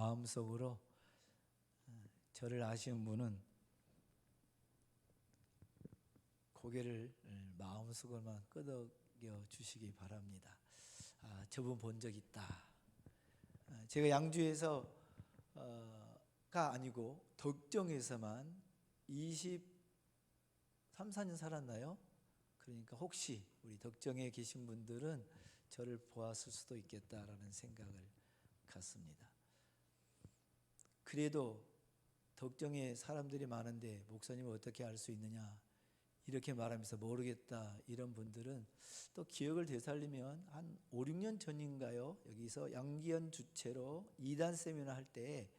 마음속으로 저를 아시는 분은 고개를 마음속으로만 끄덕여 주시기 바랍니다. 저분 본 적 있다. 제가 양주에서가 아니고 덕정에서만 23, 4년 살았나요? 그러니까 혹시 우리 덕정에 계신 분들은 저를 보았을 수도 있겠다라는 생각을 갖습니다. 그래도 덕정에 사람들이 많은데 목사님을 어떻게 알 수 있느냐 이렇게 말하면서 모르겠다 이런 분들은 또 기억을 되살리면 한 5, 6년 전인가요? 여기서 양기현 주최로 2단 세미나 할 때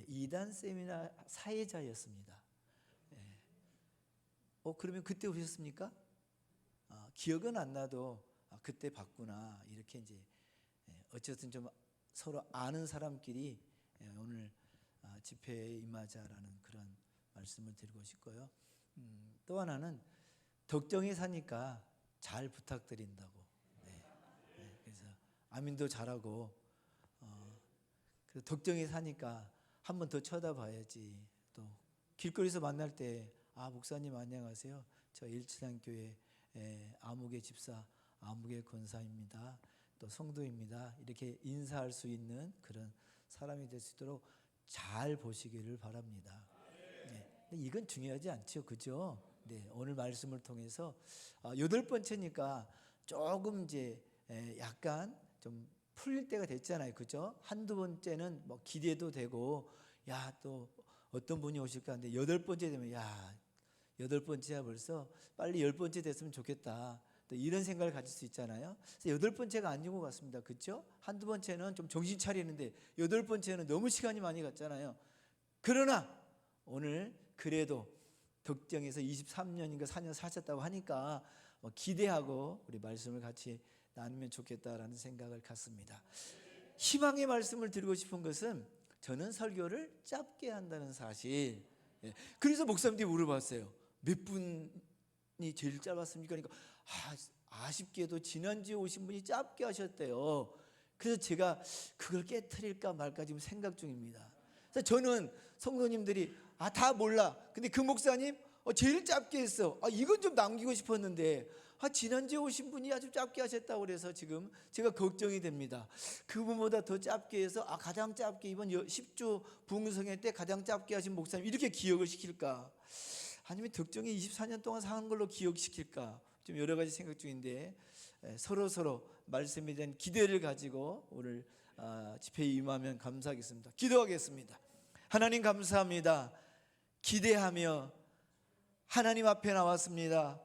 2단 세미나 사회자였습니다. 그러면 그때 오셨습니까? 기억은 안 나도 그때 봤구나 이렇게 이제 어쨌든 좀 서로 아는 사람끼리 오늘 집회에 임하자라는 그런 말씀을 드리고 싶고요. 또 하나는 덕정에 사니까 잘 부탁드린다고. 그래서 아멘도 잘하고 그래서 덕정에 사니까 한 번 더 쳐다봐야지. 또 길거리에서 만날 때 목사님 안녕하세요. 저 일치단교회 아무개 집사 아무개 권사입니다. 또 성도입니다. 이렇게 인사할 수 있는 그런 사람이 될 수 있도록 잘 보시기를 바랍니다. 이건 중요하지 않죠, 그죠? 오늘 말씀을 통해서 8번째니까 조금 이제 약간 좀 풀릴 때가 됐잖아요, 그죠? 한두 번째는 뭐 기대도 되고, 또 어떤 분이 오실까 하는데 8번째 되면 8번째야 벌써 빨리 10번째 됐으면 좋겠다. 또 이런 생각을 가질 수 있잖아요. 그래서 8번째가 아닌 것 같습니다, 그죠? 한두 번째는 좀 정신 차리는데 8번째는 너무 시간이 많이 갔잖아요. 그러나 오늘 그래도 덕정에서 23년인가 4년 사셨다고 하니까 기대하고 우리 말씀을 같이 나누면 좋겠다라는 생각을 갖습니다. 희망의 말씀을 드리고 싶은 것은 저는 설교를 짧게 한다는 사실. 그래서 목사님들이 물어봤어요. 몇 분이 제일 짧았습니까? 그러니까 아쉽게도 지난주에 오신 분이 짧게 하셨대요. 그래서 제가 그걸 깨트릴까 말까 지금 생각 중입니다. 그래서 저는 성도님들이 다 몰라. 근데 그 목사님 제일 짧게 했어. 이건 좀 남기고 싶었는데 지난주에 오신 분이 아주 짧게 하셨다고 그래서 지금 제가 걱정이 됩니다. 그분보다 더 짧게 해서 가장 짧게 이번 10주 부흥성회 때 가장 짧게 하신 목사님 이렇게 기억을 시킬까? 아니면 덕정에 24년 동안 사는 걸로 기억시킬까? 좀 여러 가지 생각 중인데 서로 말씀에 대한 기대를 가지고 오늘 집회에 임하면 감사하겠습니다. 기도하겠습니다. 하나님 감사합니다. 기대하며 하나님 앞에 나왔습니다.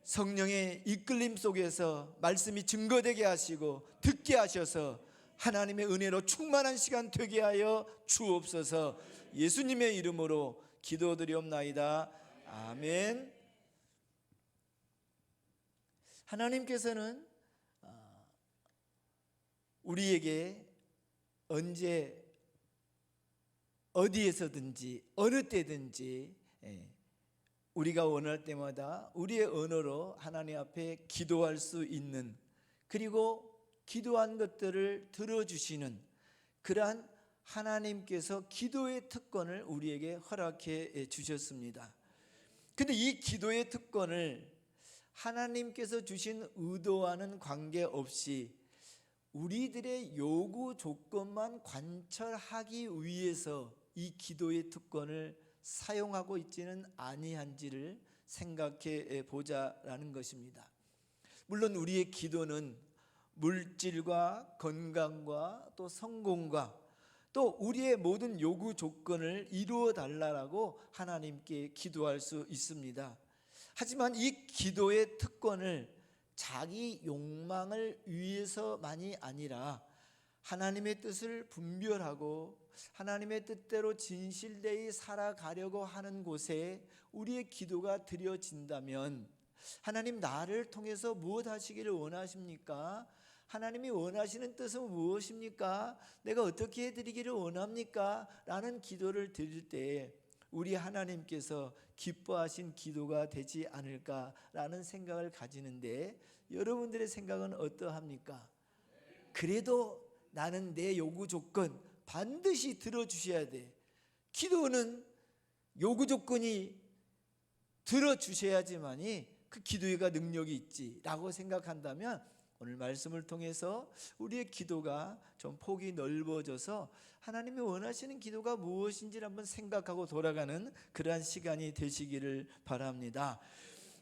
성령의 이끌림 속에서 말씀이 증거되게 하시고 듣게 하셔서 하나님의 은혜로 충만한 시간 되게 하여 주옵소서. 예수님의 이름으로 기도드리옵나이다. 아멘. 하나님께서는 우리에게 언제 어디에서든지 어느 때든지 우리가 원할 때마다 우리의 언어로 하나님 앞에 기도할 수 있는, 그리고 기도한 것들을 들어주시는 그러한 하나님께서 기도의 특권을 우리에게 허락해 주셨습니다. 그런데 이 기도의 특권을 하나님께서 주신 의도와는 관계없이 우리들의 요구 조건만 관철하기 위해서 이 기도의 특권을 사용하고 있지는 아니한지를 생각해 보자라는 것입니다. 물론 우리의 기도는 물질과 건강과 또 성공과 또 우리의 모든 요구 조건을 이루어 달라고 하나님께 기도할 수 있습니다. 하지만 이 기도의 특권을 자기 욕망을 위해서만이 아니라 하나님의 뜻을 분별하고 하나님의 뜻대로 진실되이 살아가려고 하는 곳에 우리의 기도가 드려진다면, 하나님 나를 통해서 무엇 하시기를 원하십니까? 하나님이 원하시는 뜻은 무엇입니까? 내가 어떻게 해드리기를 원합니까? 라는 기도를 드릴 때 우리 하나님께서 기뻐하신 기도가 되지 않을까라는 생각을 가지는데, 여러분들의 생각은 어떠합니까? 그래도 나는 내 요구 조건 반드시 들어주셔야 돼. 기도는 요구 조건이 들어주셔야지만이 그 기도가 능력이 있지라고 생각한다면 오늘 말씀을 통해서 우리의 기도가 좀 폭이 넓어져서 하나님이 원하시는 기도가 무엇인지를 한번 생각하고 돌아가는 그러한 시간이 되시기를 바랍니다.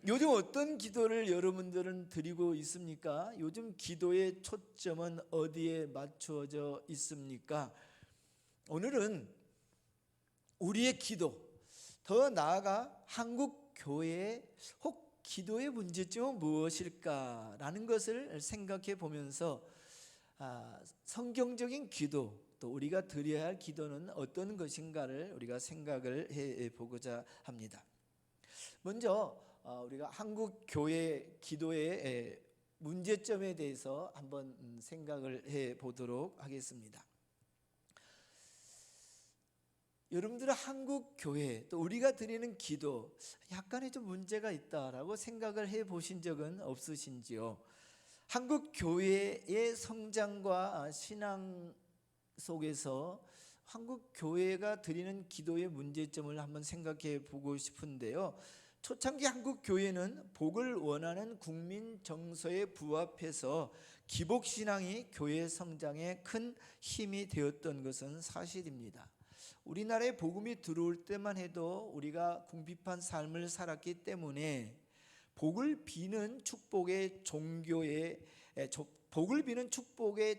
요즘 어떤 기도를 여러분들은 드리고 있습니까? 요즘 기도의 초점은 어디에 맞추어져 있습니까? 오늘은 우리의 기도, 더 나아가 한국 교회의 혹 기도의 문제점은 무엇일까라는 것을 생각해 보면서 성경적인 기도, 또 우리가 드려야 할 기도는 어떤 것인가를 우리가 생각을 해 보고자 합니다. 먼저 우리가 한국 교회 기도의 문제점에 대해서 한번 생각을 해 보도록 하겠습니다. 여러분들은 한국 교회 또 우리가 드리는 기도 약간의 좀 문제가 있다라고 생각을 해 보신 적은 없으신지요? 한국 교회의 성장과 신앙 속에서 한국 교회가 드리는 기도의 문제점을 한번 생각해 보고 싶은데요. 초창기 한국 교회는 복을 원하는 국민 정서에 부합해서 기복 신앙이 교회 성장에 큰 힘이 되었던 것은 사실입니다. 우리나라에 복음이 들어올 때만 해도 우리가 궁핍한 삶을 살았기 때문에 복을 비는 축복의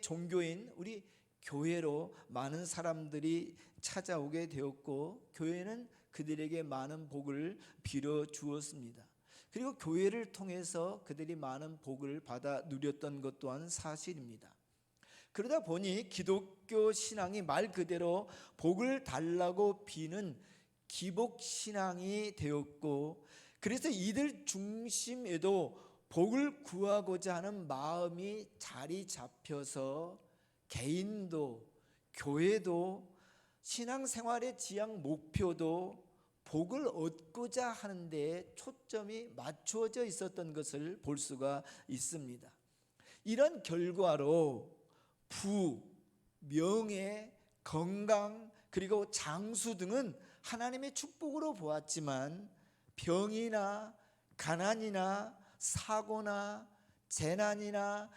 종교인 우리 교회로 많은 사람들이 찾아오게 되었고, 교회는 그들에게 많은 복을 빌어 주었습니다. 그리고 교회를 통해서 그들이 많은 복을 받아 누렸던 것 또한 사실입니다. 그러다 보니 기독교 신앙이 말 그대로 복을 달라고 비는 기복신앙이 되었고, 그래서 이들 중심에도 복을 구하고자 하는 마음이 자리 잡혀서 개인도 교회도 신앙생활의 지향 목표도 복을 얻고자 하는 데 초점이 맞추어져 있었던 것을 볼 수가 있습니다. 이런 결과로 부, 명예, 건강, 그리고 장수 등은 하나님의 축복으로 보았지만 병이나 가난이나 사고나 재난이나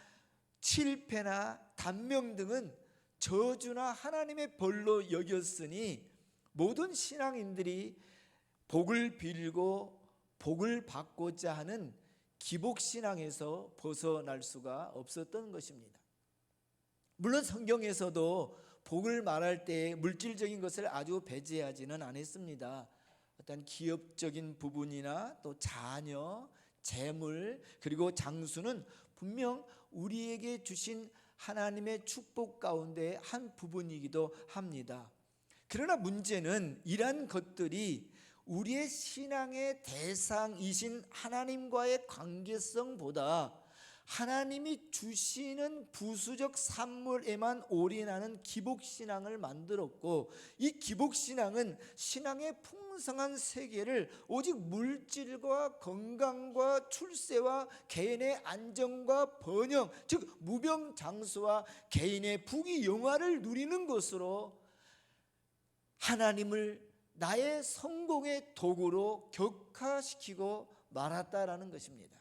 실패나 단명 등은 저주나 하나님의 벌로 여겼으니 모든 신앙인들이 복을 빌고 복을 받고자 하는 기복신앙에서 벗어날 수가 없었던 것입니다. 물론 성경에서도 복을 말할 때 물질적인 것을 아주 배제하지는 않았습니다. 어떤 기업적인 부분이나 또 자녀, 재물, 그리고 장수는 분명 우리에게 주신 하나님의 축복 가운데 한 부분이기도 합니다. 그러나 문제는 이러한 것들이 우리의 신앙의 대상이신 하나님과의 관계성보다 하나님이 주시는 부수적 산물에만 올인하는 기복신앙을 만들었고, 이 기복신앙은 신앙의 풍성한 세계를 오직 물질과 건강과 출세와 개인의 안정과 번영, 즉 무병장수와 개인의 부귀 영화를 누리는 것으로 하나님을 나의 성공의 도구로 격화시키고 말았다라는 것입니다.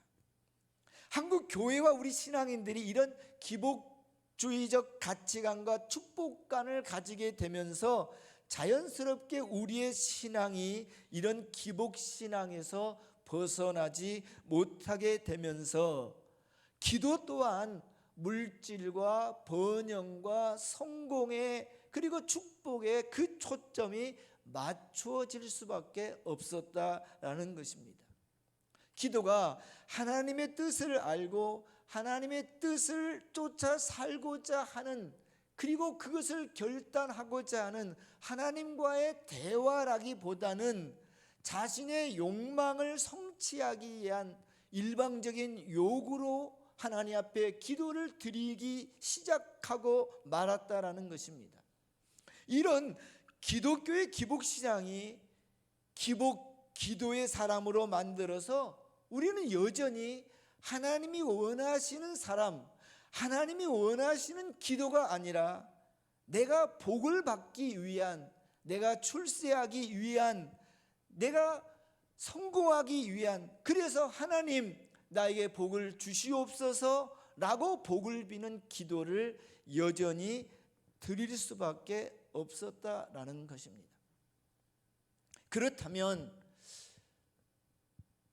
한국 교회와 우리 신앙인들이 이런 기복주의적 가치관과 축복관을 가지게 되면서 자연스럽게 우리의 신앙이 이런 기복신앙에서 벗어나지 못하게 되면서 기도 또한 물질과 번영과 성공의 그리고 축복의 그 초점이 맞추어질 수밖에 없었다라는 것입니다. 기도가 하나님의 뜻을 알고 하나님의 뜻을 쫓아 살고자 하는, 그리고 그것을 결단하고자 하는 하나님과의 대화라기보다는 자신의 욕망을 성취하기 위한 일방적인 요구로 하나님 앞에 기도를 드리기 시작하고 말았다라는 것입니다. 이런 기독교의 기복신앙이 기도의 사람으로 만들어서 우리는 여전히 하나님이 원하시는 사람, 하나님이 원하시는 기도가 아니라 내가 복을 받기 위한, 내가 출세하기 위한, 내가 성공하기 위한, 그래서 하나님 나에게 복을 주시옵소서 라고 복을 비는 기도를 여전히 드릴 수밖에 없었다라는 것입니다. 그렇다면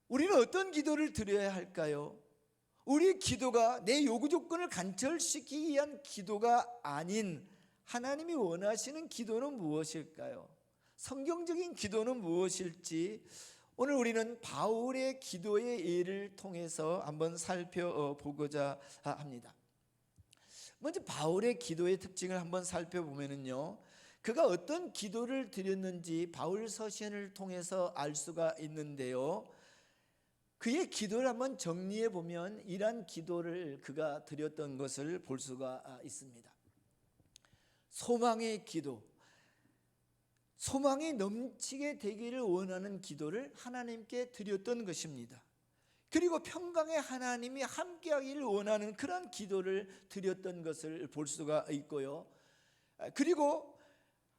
우리는 어떤 기도를 드려야 할까요? 우리 기도가 내 요구 조건을 간철시키기 위한 기도가 아닌 하나님이 원하시는 기도는 무엇일까요? 성경적인 기도는 무엇일지 오늘 우리는 바울의 기도의 예를 통해서 한번 살펴보고자 합니다. 먼저 바울의 기도의 특징을 한번 살펴보면요, 그가 어떤 기도를 드렸는지 바울 서신을 통해서 알 수가 있는데요, 그의 기도를 한번 정리해 보면 이러한 기도를 그가 드렸던 것을 볼 수가 있습니다. 소망의 기도, 소망이 넘치게 되기를 원하는 기도를 하나님께 드렸던 것입니다. 그리고 평강의 하나님이 함께하기를 원하는 그런 기도를 드렸던 것을 볼 수가 있고요, 그리고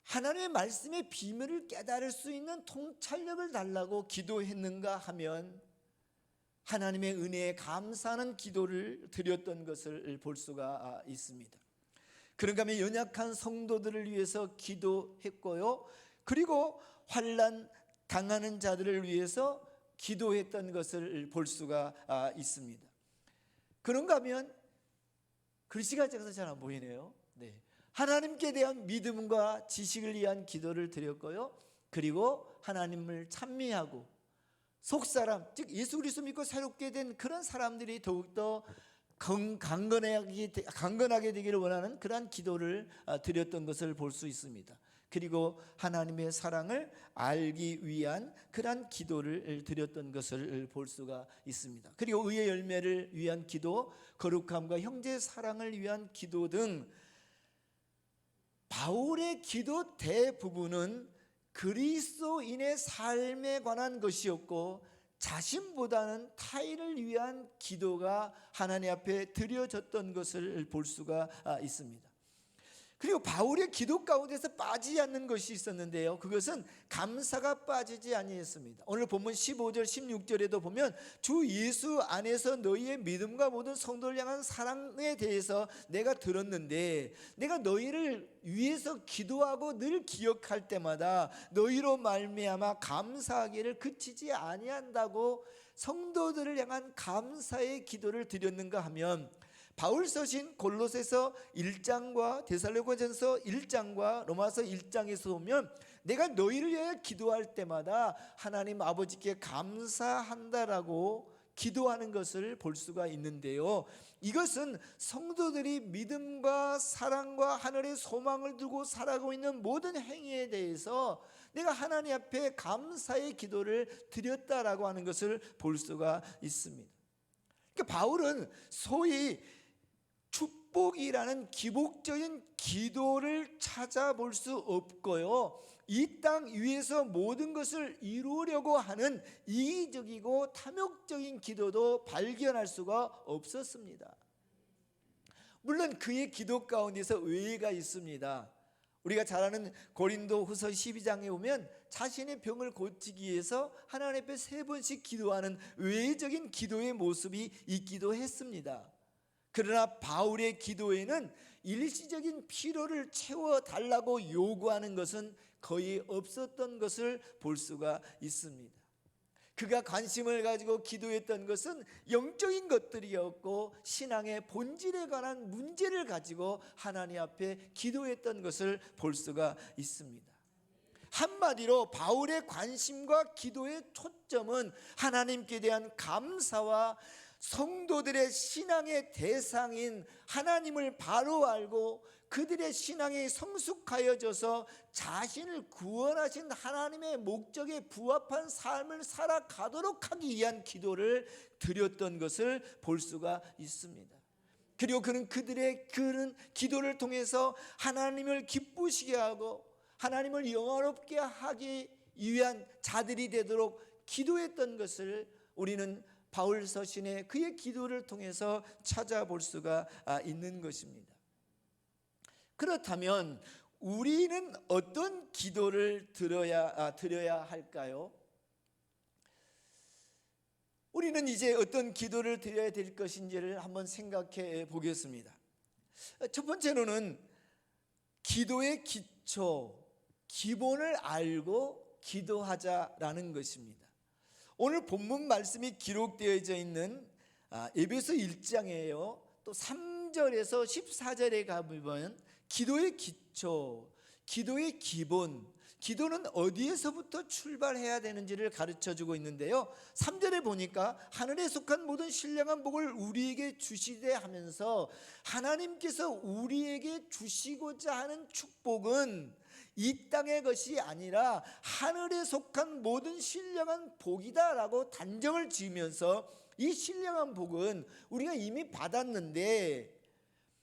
하나님의 말씀의 비밀을 깨달을 수 있는 통찰력을 달라고 기도했는가 하면 하나님의 은혜에 감사하는 기도를 드렸던 것을 볼 수가 있습니다. 그런가 하면 연약한 성도들을 위해서 기도했고요, 그리고 환난 당하는 자들을 위해서 기도했던 것을 볼 수가 있습니다. 그런가 하면 글씨가 작아서 잘 안 보이네요. 네. 하나님께 대한 믿음과 지식을 위한 기도를 드렸고요, 그리고 하나님을 찬미하고 속사람, 즉 예수 그리스도 믿고 새롭게 된 그런 사람들이 더욱더 강건하게 되기를 원하는 그러한 기도를 드렸던 것을 볼 수 있습니다. 그리고 하나님의 사랑을 알기 위한 그러한 기도를 드렸던 것을 볼 수가 있습니다. 그리고 의의 열매를 위한 기도, 거룩함과 형제 사랑을 위한 기도 등 바울의 기도 대부분은 그리스도인의 삶에 관한 것이었고 자신보다는 타인을 위한 기도가 하나님 앞에 드려졌던 것을 볼 수가 있습니다. 그리고 바울의 기도 가운데서 빠지지 않는 것이 있었는데요, 그것은 감사가 빠지지 아니했습니다. 오늘 본문 15절 16절에도 보면 주 예수 안에서 너희의 믿음과 모든 성도를 향한 사랑에 대해서 내가 들었는데 내가 너희를 위해서 기도하고 늘 기억할 때마다 너희로 말미암아 감사하기를 그치지 아니한다고 성도들을 향한 감사의 기도를 드렸는가 하면 바울 서신 골로새서 1장과 데살로니가전서 1장과 로마서 1장에서 보면 내가 너희를 위해 기도할 때마다 하나님 아버지께 감사한다라고 기도하는 것을 볼 수가 있는데요, 이것은 성도들이 믿음과 사랑과 하늘의 소망을 두고 살아가고 있는 모든 행위에 대해서 내가 하나님 앞에 감사의 기도를 드렸다라고 하는 것을 볼 수가 있습니다. 그러니까 바울은 소위 축복이라는 기복적인 기도를 찾아볼 수 없고요, 이 땅 위에서 모든 것을 이루려고 하는 이기적이고 탐욕적인 기도도 발견할 수가 없었습니다. 물론 그의 기도 가운데서 의외가 있습니다. 우리가 잘 아는 고린도후서 12장에 보면 자신의 병을 고치기 위해서 하나님 앞에 3번씩 기도하는 외적인 기도의 모습이 있기도 했습니다. 그러나 바울의 기도에는 일시적인 피로를 채워달라고 요구하는 것은 거의 없었던 것을 볼 수가 있습니다. 그가 관심을 가지고 기도했던 것은 영적인 것들이었고 신앙의 본질에 관한 문제를 가지고 하나님 앞에 기도했던 것을 볼 수가 있습니다. 한마디로 바울의 관심과 기도의 초점은 하나님께 대한 감사와 성도들의 신앙의 대상인 하나님을 바로 알고 그들의 신앙이 성숙하여져서 자신을 구원하신 하나님의 목적에 부합한 삶을 살아가도록 하기 위한 기도를 드렸던 것을 볼 수가 있습니다. 그리고 그는 그들의 기도를 통해서 하나님을 기쁘시게 하고 하나님을 영화롭게 하기 위한 자들이 되도록 기도했던 것을 우리는 바울 서신의 그의 기도를 통해서 찾아볼 수가 있는 것입니다. 그렇다면 우리는 어떤 기도를 드려야 할까요? 우리는 이제 어떤 기도를 드려야 될 것인지를 한번 생각해 보겠습니다. 첫 번째로는 기도의 기초, 기본을 알고 기도하자라는 것입니다. 오늘 본문 말씀이 기록되어져 있는 에베소 1장이에요. 또 3절에서 14절에 가보면 기도의 기초, 기도의 기본, 기도는 어디에서부터 출발해야 되는지를 가르쳐주고 있는데요. 3절에 보니까 하늘에 속한 모든 신령한 복을 우리에게 주시되 하면서 하나님께서 우리에게 주시고자 하는 축복은 이 땅의 것이 아니라 하늘에 속한 모든 신령한 복이다라고 단정을 지으면서 이 신령한 복은 우리가 이미 받았는데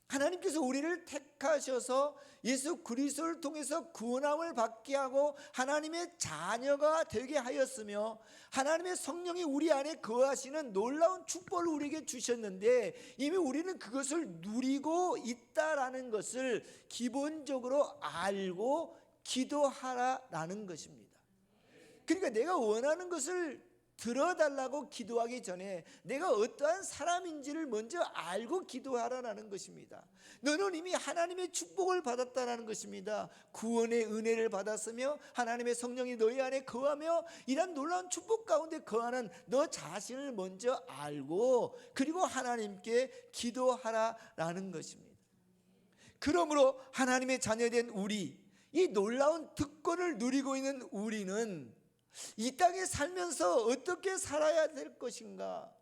하나님께서 우리를 택하셔서 예수 그리스도를 통해서 구원함을 받게 하고 하나님의 자녀가 되게 하였으며 하나님의 성령이 우리 안에 거하시는 놀라운 축복을 우리에게 주셨는데 이미 우리는 그것을 누리고 있다라는 것을 기본적으로 알고 기도하라라는 것입니다. 그러니까 내가 원하는 것을 들어달라고 기도하기 전에 내가 어떠한 사람인지를 먼저 알고 기도하라는 것입니다. 너는 이미 하나님의 축복을 받았다는 것입니다. 구원의 은혜를 받았으며 하나님의 성령이 너희 안에 거하며 이런 놀라운 축복 가운데 거하는 너 자신을 먼저 알고 그리고 하나님께 기도하라는 것입니다. 그러므로 하나님의 자녀된 우리, 이 놀라운 특권을 누리고 있는 우리는 이 땅에 살면서 어떻게 살아야 될 것인가,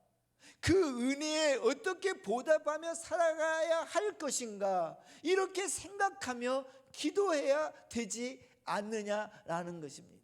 그 은혜에 어떻게 보답하며 살아가야 할 것인가, 이렇게 생각하며 기도해야 되지 않느냐라는 것입니다.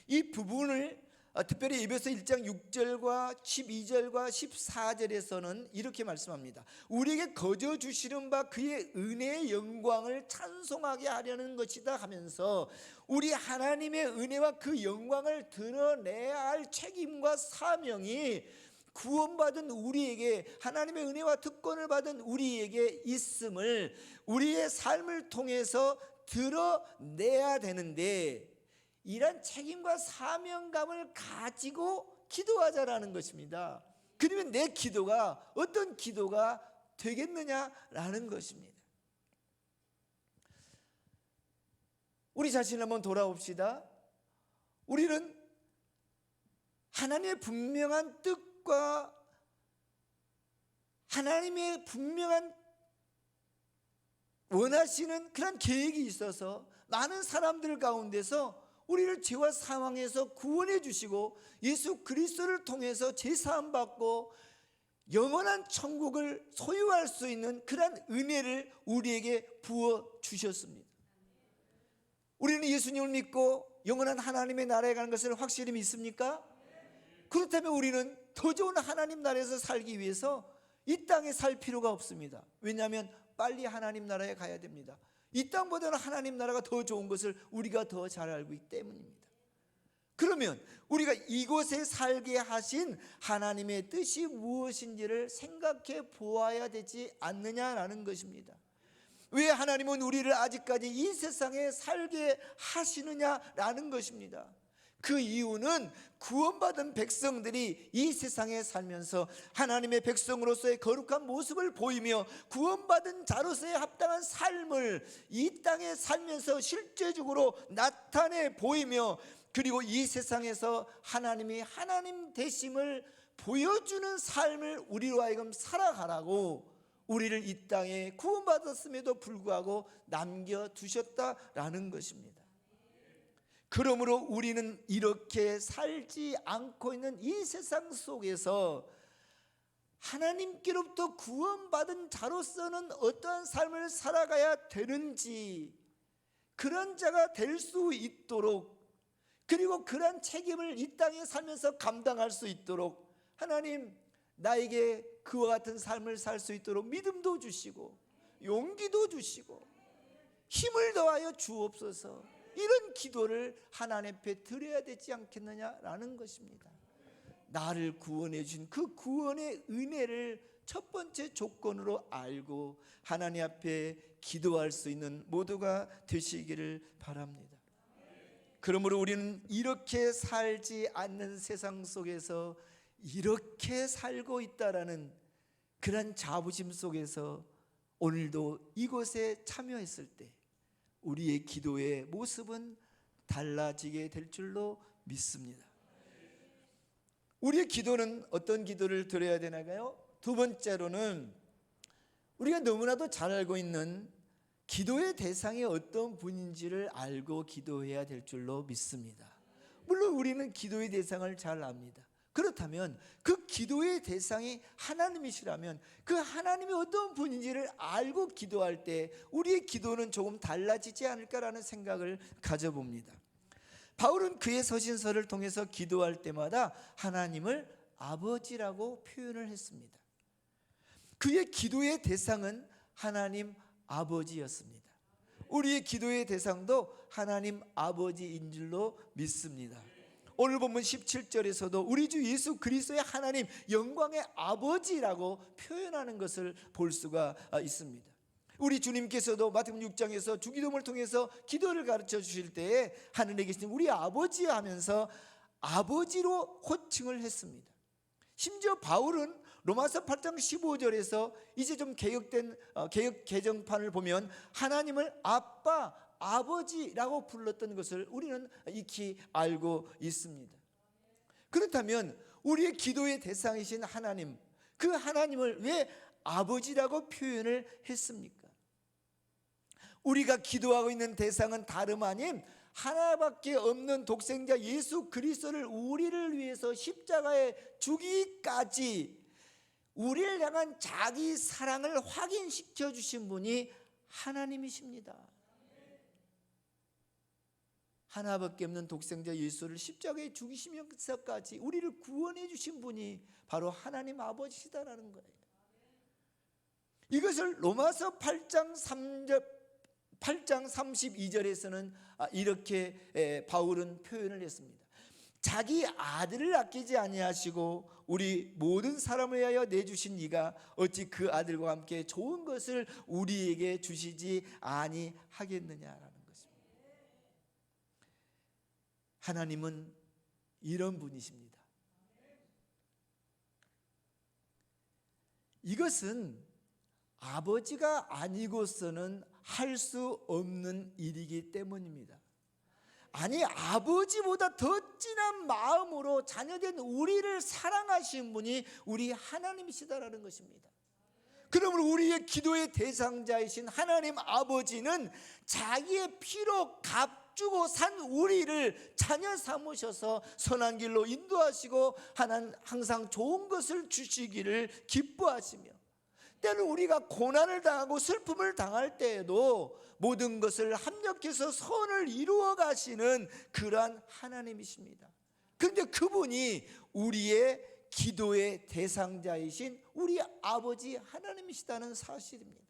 이 부분을 특별히 에베소 1장 6절과 12절과 14절에서는 이렇게 말씀합니다. 우리에게 거저 주시는 바 그의 은혜의 영광을 찬송하게 하려는 것이다 하면서 우리 하나님의 은혜와 그 영광을 드러내야 할 책임과 사명이 구원받은 우리에게, 하나님의 은혜와 특권을 받은 우리에게 있음을 우리의 삶을 통해서 드러내야 되는데, 이런 책임과 사명감을 가지고 기도하자라는 것입니다. 그러면 내 기도가 어떤 기도가 되겠느냐라는 것입니다. 우리 자신을 한번 돌아봅시다. 우리는 하나님의 분명한 뜻과 하나님의 분명한 원하시는 그런 계획이 있어서 많은 사람들 가운데서 우리를 죄와 사망에서 구원해 주시고 예수 그리스도를 통해서 제사함 받고 영원한 천국을 소유할 수 있는 그런 은혜를 우리에게 부어 주셨습니다. 우리는 예수님을 믿고 영원한 하나님의 나라에 가는 것을 확실히 믿습니까? 그렇다면 우리는 더 좋은 하나님 나라에서 살기 위해서 이 땅에 살 필요가 없습니다. 왜냐하면 빨리 하나님 나라에 가야 됩니다. 이 땅보다는 하나님 나라가 더 좋은 것을 우리가 더 잘 알고 있기 때문입니다. 그러면 우리가 이곳에 살게 하신 하나님의 뜻이 무엇인지를 생각해 보아야 되지 않느냐라는 것입니다. 왜 하나님은 우리를 아직까지 이 세상에 살게 하시느냐라는 것입니다. 그 이유는 구원받은 백성들이 이 세상에 살면서 하나님의 백성으로서의 거룩한 모습을 보이며 구원받은 자로서의 합당한 삶을 이 땅에 살면서 실제적으로 나타내 보이며, 그리고 이 세상에서 하나님이 하나님 되심을 보여주는 삶을 우리로 하여금 살아가라고 우리를 이 땅에 구원받았음에도 불구하고 남겨두셨다라는 것입니다. 그러므로 우리는 이렇게 살지 않고 있는 이 세상 속에서 하나님께로부터 구원받은 자로서는 어떠한 삶을 살아가야 되는지, 그런 자가 될 수 있도록, 그리고 그런 책임을 이 땅에 살면서 감당할 수 있도록 하나님 나에게 그와 같은 삶을 살 수 있도록 믿음도 주시고 용기도 주시고 힘을 더하여 주옵소서, 이런 기도를 하나님 앞에 드려야 되지 않겠느냐라는 것입니다. 나를 구원해 주신 그 구원의 은혜를 첫 번째 조건으로 알고 하나님 앞에 기도할 수 있는 모두가 되시기를 바랍니다. 그러므로 우리는 이렇게 살지 않는 세상 속에서 이렇게 살고 있다라는 그런 자부심 속에서 오늘도 이곳에 참여했을 때 우리의 기도의 모습은 달라지게 될 줄로 믿습니다. 우리의 기도는 어떤 기도를 드려야 되나요? 두 번째로는 우리가 너무나도 잘 알고 있는 기도의 대상이 어떤 분인지를 알고 기도해야 될 줄로 믿습니다. 물론 우리는 기도의 대상을 잘 압니다. 그렇다면 그 기도의 대상이 하나님이시라면 그 하나님이 어떤 분인지를 알고 기도할 때 우리의 기도는 조금 달라지지 않을까라는 생각을 가져봅니다. 바울은 그의 서신서를 통해서 기도할 때마다 하나님을 아버지라고 표현을 했습니다. 그의 기도의 대상은 하나님 아버지였습니다. 우리의 기도의 대상도 하나님 아버지인 줄로 믿습니다. 오늘 본문 17절에서도 우리 주 예수 그리스도의 하나님 영광의 아버지라고 표현하는 것을 볼 수가 있습니다. 우리 주님께서도 마태복음 6장에서 주기도문을 통해서 기도를 가르쳐 주실 때에 하늘에 계신 우리 아버지 하면서 아버지로 호칭을 했습니다. 심지어 바울은 로마서 8장 15절에서 이제 좀 개혁된 개혁 개정판을 보면 하나님을 아빠, 아버지라고 불렀던 것을 우리는 익히 알고 있습니다. 그렇다면 우리의 기도의 대상이신 하나님, 그 하나님을 왜 아버지라고 표현을 했습니까? 우리가 기도하고 있는 대상은 다름 아닌 하나밖에 없는 독생자 예수 그리스도를 우리를 위해서 십자가에 죽기까지 우리를 향한 자기 사랑을 확인시켜 주신 분이 하나님이십니다. 하나밖에 없는 독생자 예수를 십자가에 죽이시면서까지 우리를 구원해 주신 분이 바로 하나님 아버지시다라는 거예요. 이것을 로마서 8장 32절에서는 이렇게 바울은 표현을 했습니다. 자기 아들을 아끼지 아니하시고 우리 모든 사람을 위하여 내주신 이가 어찌 그 아들과 함께 좋은 것을 우리에게 주시지 아니하겠느냐라는 것입니다. 하나님은 이런 분이십니다. 이것은 아버지가 아니고서는 할 수 없는 일이기 때문입니다. 아니, 아버지보다 더 진한 마음으로 자녀된 우리를 사랑하신 분이 우리 하나님이시다라는 것입니다. 그러므로 우리의 기도의 대상자이신 하나님 아버지는 자기의 피로 값주고 산 우리를 자녀 삼으셔서 선한 길로 인도하시고 항상 좋은 것을 주시기를 기뻐하시며, 때로 우리가 고난을 당하고 슬픔을 당할 때에도 모든 것을 합력해서 선을 이루어 가시는 그러한 하나님이십니다. 그런데 그분이 우리의 기도의 대상자이신 우리 아버지 하나님이시다는 사실입니다.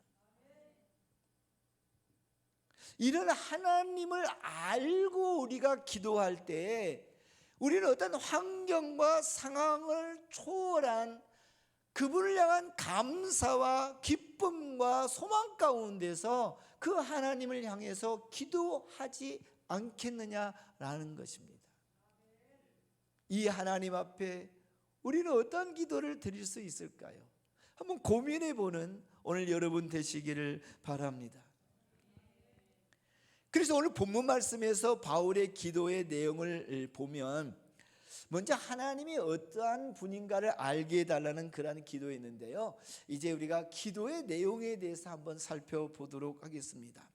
이런 하나님을 알고 우리가 기도할 때 우리는 어떤 환경과 상황을 초월한 그분을 향한 감사와 기쁨과 소망 가운데서 그 하나님을 향해서 기도하지 않겠느냐라는 것입니다. 이 하나님 앞에 우리는 어떤 기도를 드릴 수 있을까요? 한번 고민해 보는 오늘 여러분 되시기를 바랍니다. 그래서 오늘 본문 말씀에서 바울의 기도의 내용을 보면 먼저 하나님이 어떠한 분인가를 알게 해달라는 그러한 기도였는데요, 이제 우리가 기도의 내용에 대해서 한번 살펴보도록 하겠습니다.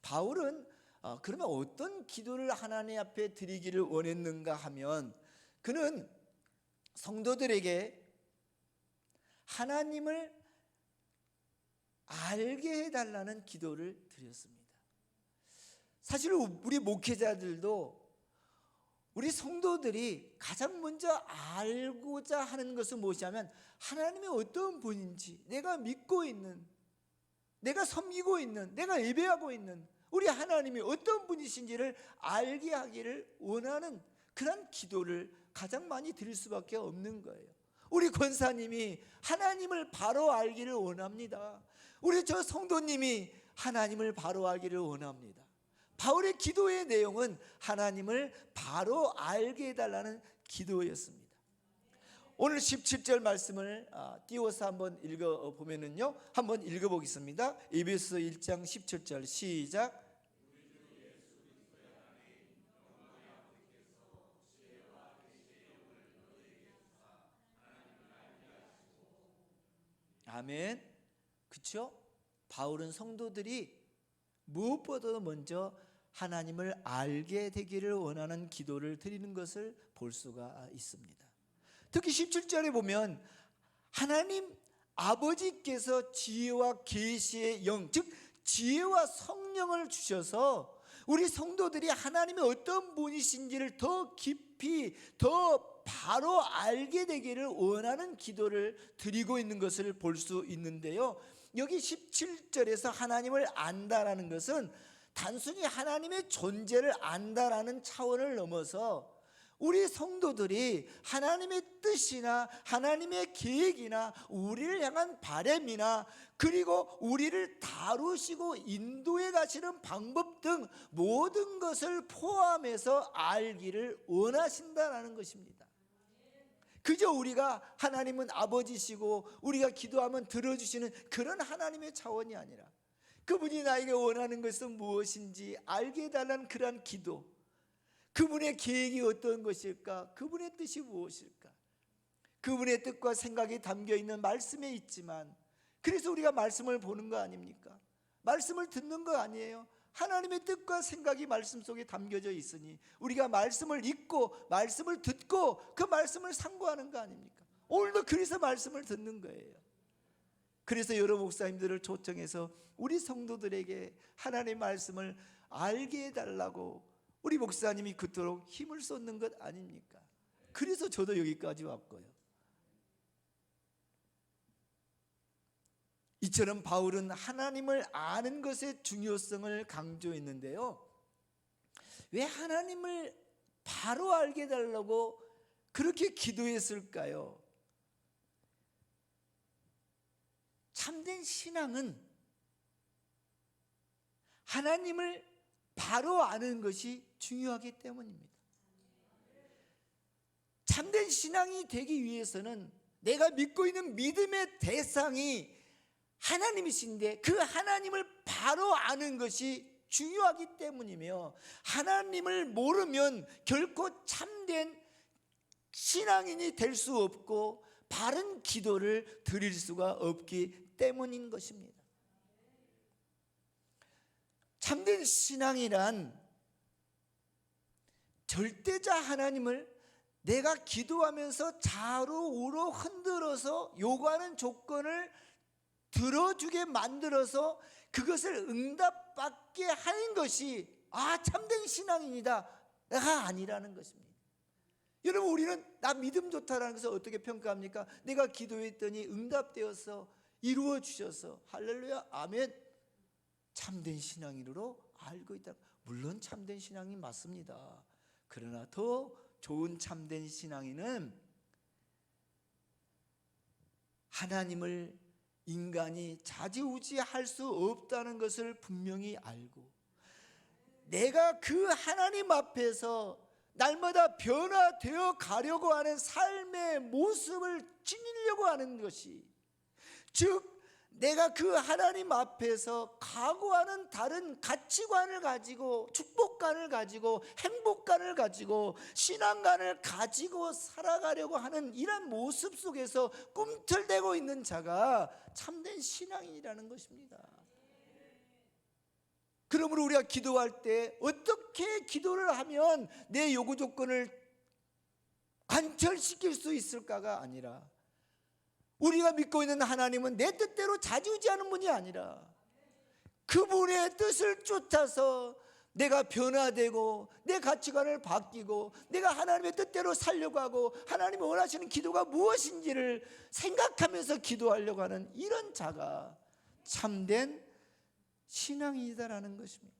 바울은 그러면 어떤 기도를 하나님 앞에 드리기를 원했는가 하면, 그는 성도들에게 하나님을 알게 해달라는 기도를 드렸습니다. 사실 우리 목회자들도 우리 성도들이 가장 먼저 알고자 하는 것은 무엇이냐면 하나님이 어떤 분인지, 내가 믿고 있는, 내가 섬기고 있는, 내가 예배하고 있는 우리 하나님이 어떤 분이신지를 알게 하기를 원하는 그런 기도를 가장 많이 드릴 수밖에 없는 거예요. 우리 권사님이 하나님을 바로 알기를 원합니다. 우리 저 성도님이 하나님을 바로 알기를 원합니다. 바울의 기도의 내용은 하나님을 바로 알게 해달라는 기도였습니다. 오늘 17절 말씀을 띄워서 한번 읽어보면요, 한번 읽어보겠습니다. 에베소 1장 17절 시작. 아멘. 그렇죠? 바울은 성도들이 무엇보다도 먼저 하나님을 알게 되기를 원하는 기도를 드리는 것을 볼 수가 있습니다. 특히 17절에 보면 하나님 아버지께서 지혜와 계시의 영, 즉 지혜와 성령을 주셔서 우리 성도들이 하나님의 어떤 분이신지를 더 깊이 더 바로 알게 되기를 원하는 기도를 드리고 있는 것을 볼 수 있는데요, 여기 17절에서 하나님을 안다라는 것은 단순히 하나님의 존재를 안다라는 차원을 넘어서 우리 성도들이 하나님의 뜻이나 하나님의 계획이나 우리를 향한 바람이나 그리고 우리를 다루시고 인도해 가시는 방법 등 모든 것을 포함해서 알기를 원하신다라는 것입니다. 그저 우리가 하나님은 아버지시고 우리가 기도하면 들어주시는 그런 하나님의 차원이 아니라 그분이 나에게 원하는 것은 무엇인지 알게 해달라는 그러한 기도, 그분의 계획이 어떤 것일까, 그분의 뜻이 무엇일까, 그분의 뜻과 생각이 담겨있는 말씀에 있지만, 그래서 우리가 말씀을 보는 거 아닙니까? 말씀을 듣는 거 아니에요? 하나님의 뜻과 생각이 말씀 속에 담겨져 있으니 우리가 말씀을 읽고 말씀을 듣고 그 말씀을 상고하는 거 아닙니까? 오늘도 그래서 말씀을 듣는 거예요. 그래서 여러 목사님들을 초청해서 우리 성도들에게 하나님의 말씀을 알게 해달라고 우리 목사님이 그토록 힘을 쏟는 것 아닙니까? 그래서 저도 여기까지 왔고요. 이처럼 바울은 하나님을 아는 것의 중요성을 강조했는데요, 왜 하나님을 바로 알게 해달라고 그렇게 기도했을까요? 참된 신앙은 하나님을 바로 아는 것이 중요하기 때문입니다. 참된 신앙이 되기 위해서는 내가 믿고 있는 믿음의 대상이 하나님이신데 그 하나님을 바로 아는 것이 중요하기 때문이며, 하나님을 모르면 결코 참된 신앙인이 될 수 없고 바른 기도를 드릴 수가 없기 때문인 것입니다. 참된 신앙이란 절대자 하나님을 내가 기도하면서 좌로 우로 흔들어서 요구하는 조건을 들어주게 만들어서 그것을 응답받게 하는 것이 참된 신앙인이다가 아니라는 것입니다. 여러분, 우리는 나 믿음 좋다라는 것을 어떻게 평가합니까? 내가 기도했더니 응답되어서 이루어 주셔서 할렐루야 아멘, 참된 신앙인으로 알고 있다. 물론 참된 신앙인 맞습니다. 그러나 더 좋은 참된 신앙인은 하나님을 인간이 좌지우지할 수 없다는 것을 분명히 알고 내가 그 하나님 앞에서 날마다 변화되어 가려고 하는 삶의 모습을 지니려고 하는 것이, 즉 내가 그 하나님 앞에서 각오하는 다른 가치관을 가지고 축복관을 가지고 행복관을 가지고 신앙관을 가지고 살아가려고 하는 이런 모습 속에서 꿈틀대고 있는 자가 참된 신앙인이라는 것입니다. 그러므로 우리가 기도할 때 어떻게 기도를 하면 내 요구 조건을 관철시킬 수 있을까가 아니라, 우리가 믿고 있는 하나님은 내 뜻대로 좌지우지하는 분이 아니라 그분의 뜻을 쫓아서 내가 변화되고 내 가치관을 바뀌고 내가 하나님의 뜻대로 살려고 하고 하나님이 원하시는 기도가 무엇인지를 생각하면서 기도하려고 하는 이런 자가 참된 신앙이다라는 것입니다.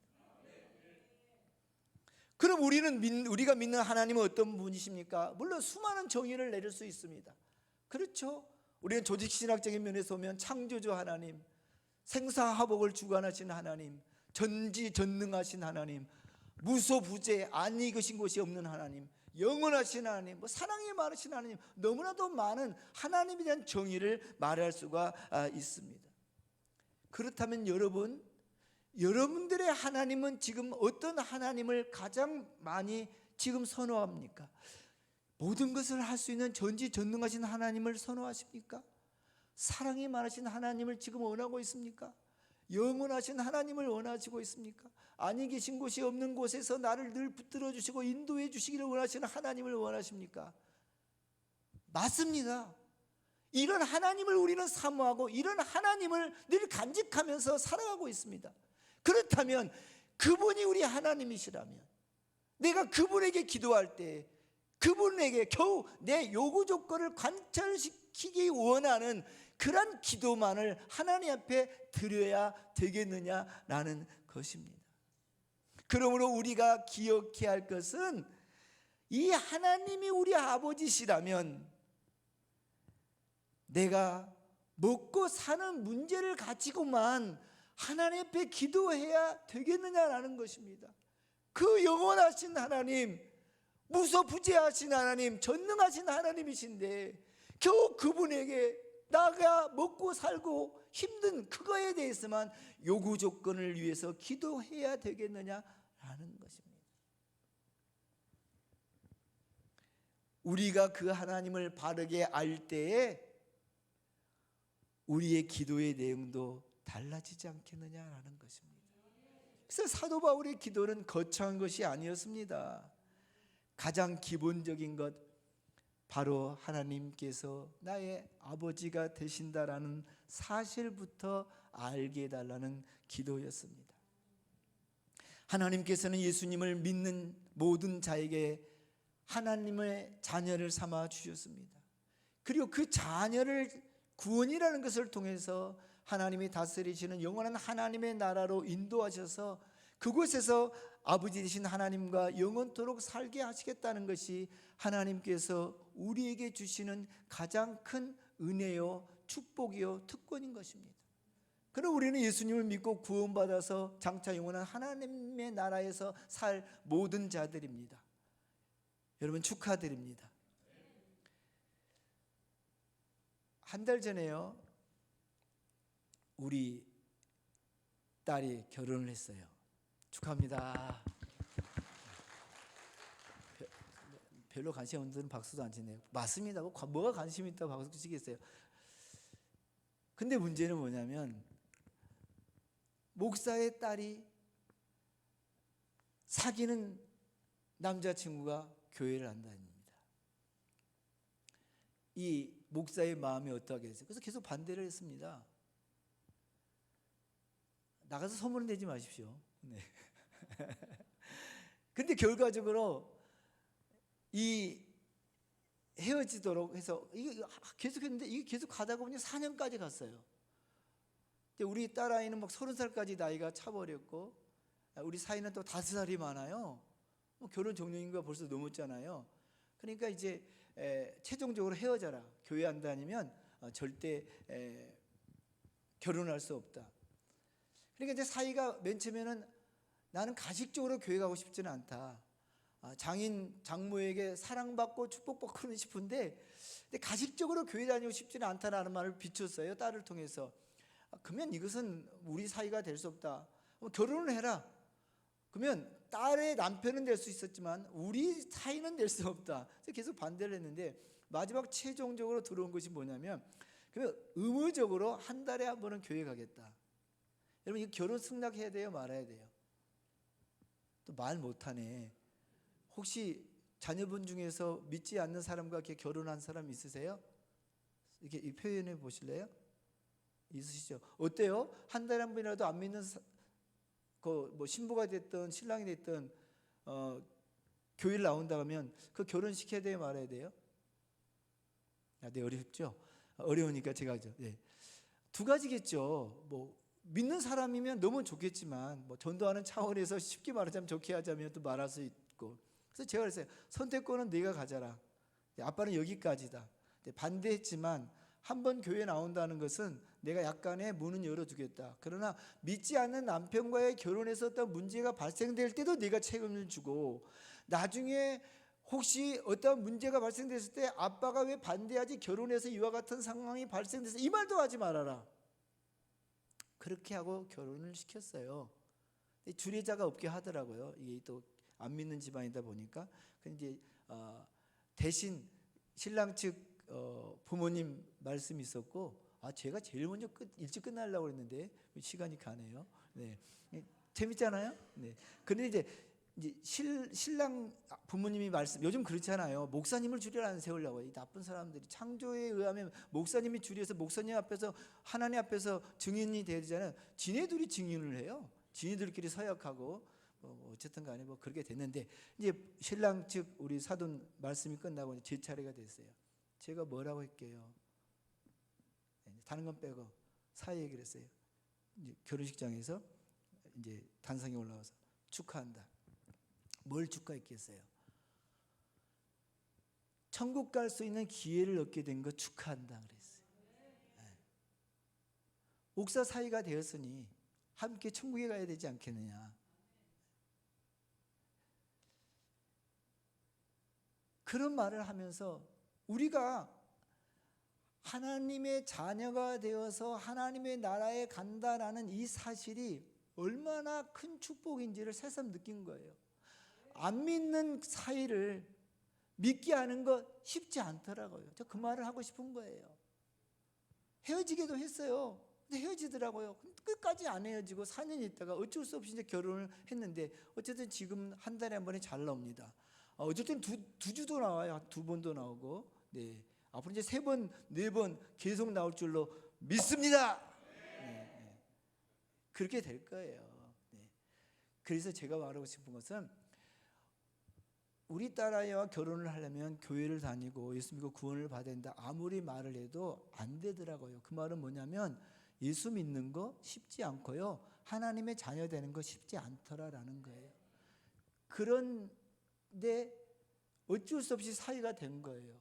그럼 우리가 믿는 하나님은 어떤 분이십니까? 물론 수많은 정의를 내릴 수 있습니다. 그렇죠. 우리는 조직신학적인 면에서 보면 창조주 하나님, 생사화복을 주관하신 하나님, 전지전능하신 하나님, 무소부재 안 익으신 곳이 없는 하나님, 영원하신 하나님, 사랑이 많으신 하나님, 너무나도 많은 하나님에 대한 정의를 말할 수가 있습니다. 그렇다면 여러분들의 하나님은 지금 어떤 하나님을 가장 많이 지금 선호합니까? 모든 것을 할 수 있는 전지전능하신 하나님을 선호하십니까? 사랑이 많으신 하나님을 지금 원하고 있습니까? 영원하신 하나님을 원하시고 있습니까? 아니 계신 곳이 없는 곳에서 나를 늘 붙들어 주시고 인도해 주시기를 원하시는 하나님을 원하십니까? 맞습니다. 이런 하나님을 우리는 사모하고 이런 하나님을 늘 간직하면서 살아가고 있습니다. 그렇다면 그분이 우리 하나님이시라면 내가 그분에게 기도할 때 그분에게 겨우 내 요구 조건을 관철시키기 원하는 그런 기도만을 하나님 앞에 드려야 되겠느냐라는 것입니다. 그러므로 우리가 기억해야 할 것은 이 하나님이 우리 아버지시라면 내가 먹고 사는 문제를 가지고만 하나님 앞에 기도해야 되겠느냐라는 것입니다. 그 영원하신 하나님, 무소부재하신 하나님, 전능하신 하나님이신데 겨우 그분에게 나가 먹고 살고 힘든 그거에 대해서만 요구 조건을 위해서 기도해야 되겠느냐라는 것입니다. 우리가 그 하나님을 바르게 알 때에 우리의 기도의 내용도 달라지지 않겠느냐라는 것입니다. 그래서 사도 바울의 기도는 거창한 것이 아니었습니다. 가장 기본적인 것, 바로 하나님께서 나의 아버지가 되신다라는 사실부터 알게 해달라는 기도였습니다. 하나님께서는 예수님을 믿는 모든 자에게 하나님의 자녀를 삼아 주셨습니다. 그리고 그 자녀를 구원이라는 것을 통해서 하나님이 다스리시는 영원한 하나님의 나라로 인도하셔서 그곳에서 아버지 되신 하나님과 영원토록 살게 하시겠다는 것이 하나님께서 우리에게 주시는 가장 큰 은혜요, 축복이요, 특권인 것입니다. 그럼 우리는 예수님을 믿고 구원받아서 장차 영원한 하나님의 나라에서 살 모든 자들입니다. 여러분 축하드립니다. 한 달 전에요, 우리 딸이 결혼을 했어요. 축하합니다. 별로 관심 없는 분들은 박수도 안 치네요. 맞습니다. 뭐가 관심 있다고 박수 치겠어요. 근데 문제는 뭐냐면 목사의 딸이 사귀는 남자친구가 교회를 안 다닙니다. 이 목사의 마음이 어떠하겠어요? 그래서 계속 반대를 했습니다. 나가서 소문은 내지 마십시오. 네. 근데 결과적으로 이 헤어지도록 해서 이게 계속 했는데 이게 계속 가다가 보니 4년까지 갔어요. 근데 우리 딸아이는 막 30살까지 나이가 차버렸고 우리 사이는 또 5살이 많아요. 결혼 종료인가 벌써 넘었잖아요. 그러니까 이제 최종적으로 헤어져라. 교회 안 다니면 절대 결혼할 수 없다. 그러니까 이제 사이가 맨 처음에는 나는 가식적으로 교회 가고 싶지는 않다. 장인 장모에게 사랑받고 축복받고는 싶은데 가식적으로 교회 다니고 싶지는 않다라는 말을 비췄어요. 딸을 통해서. 그러면 이것은 우리 사이가 될 수 없다. 결혼을 해라. 그러면 딸의 남편은 될 수 있었지만 우리 사이는 될 수 없다. 그래서 계속 반대를 했는데 마지막 최종적으로 들어온 것이 뭐냐면 그러면 의무적으로 한 달에 한 번은 교회 가겠다. 여러분 이거 결혼 승낙해야 돼요? 말아야 돼요? 또 말 못하네. 혹시 자녀분 중에서 믿지 않는 사람과 이렇게 결혼한 사람 있으세요? 이렇게 표현해 보실래요? 있으시죠? 어때요? 한 달에 한 번이라도 안 믿는 뭐 신부가 됐든 신랑이 됐든 교회를 나온다 하면 그 결혼시켜야 돼요? 말아야 돼요? 네, 어렵죠? 어려우니까 제가 하죠. 네. 두 가지겠죠. 뭐 믿는 사람이면 너무 좋겠지만 뭐 전도하는 차원에서 쉽게 말하자면 좋게 하자면 또 말할 수 있고. 그래서 제가 그랬어요. 선택권은 네가 가져라. 아빠는 여기까지다. 반대했지만 한 번 교회 나온다는 것은 내가 약간의 문은 열어두겠다. 그러나 믿지 않는 남편과의 결혼에서 어떤 문제가 발생될 때도 네가 책임을 지고, 나중에 혹시 어떤 문제가 발생됐을 때 아빠가 왜 반대하지, 결혼해서 이와 같은 상황이 발생돼서 이 말도 하지 말아라. 그렇게 하고 결혼을 시켰어요. 주례자가 없게 하더라고요. 이게 또 안 믿는 집안이다 보니까. 근데 이제 대신 신랑 측 부모님 말씀이 있었고, 제가 제일 먼저 일찍 끝나려고 했는데 시간이 가네요. 네, 재밌잖아요. 네, 그런데 이제 신랑 부모님이 말씀, 요즘 그렇잖아요. 목사님을 주례를 안 세우려고. 이 나쁜 사람들이 창조에 의하면 목사님이 주례해서 목사님 앞에서, 하나님 앞에서 증인이 돼야 되잖아요. 지네들이 증인을 해요. 지네들끼리 서약하고. 어쨌든 간에 그렇게 됐는데, 이제 신랑 측 우리 사돈 말씀이 끝나고 이제 제 차례가 됐어요. 제가 뭐라고 할게요? 다른 건 빼고 사회 얘기를 했어요. 이제 결혼식장에서 이제 단상에 올라와서 축하한다. 뭘 축하했겠어요? 천국 갈 수 있는 기회를 얻게 된 거 축하한다 그랬어요. 옥사 사이가 되었으니 함께 천국에 가야 되지 않겠느냐. 그런 말을 하면서 우리가 하나님의 자녀가 되어서 하나님의 나라에 간다라는 이 사실이 얼마나 큰 축복인지를 새삼 느낀 거예요. 안 믿는 사이를 믿게 하는 거 쉽지 않더라고요. 저 그 말을 하고 싶은 거예요. 헤어지기도 했어요. 근데 헤어지더라고요. 끝까지 안 헤어지고 4년 있다가 어쩔 수 없이 이제 결혼을 했는데, 어쨌든 지금 한 달에 한 번에 잘 나옵니다. 어쨌든 두 주도 나와요. 2번도 나오고. 네. 앞으로 이제 3번, 4번 계속 나올 줄로 믿습니다. 네. 그렇게 될 거예요. 네. 그래서 제가 말하고 싶은 것은, 우리 딸아이와 결혼을 하려면 교회를 다니고 예수 믿고 구원을 받아야 된다. 아무리 말을 해도 안 되더라고요. 그 말은 뭐냐면, 예수 믿는 거 쉽지 않고요, 하나님의 자녀 되는 거 쉽지 않더라라는 거예요. 그런데 어쩔 수 없이 사이가 된 거예요.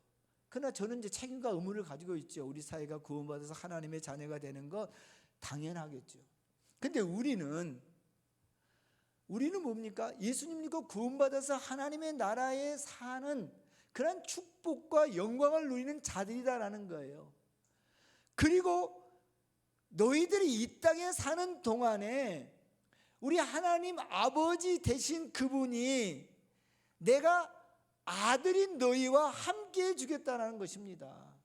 그러나 저는 이제 책임과 의무를 가지고 있죠. 우리 사이가 구원받아서 하나님의 자녀가 되는 거 당연하겠죠. 근데 우리는 뭡니까? 예수님 믿고 구원받아서 하나님의 나라에 사는 그런 축복과 영광을 누리는 자들이다라는 거예요. 그리고 너희들이 이 땅에 사는 동안에 우리 하나님 아버지 되신 그분이 내가 아들인 너희와 함께 해주겠다는 것입니다.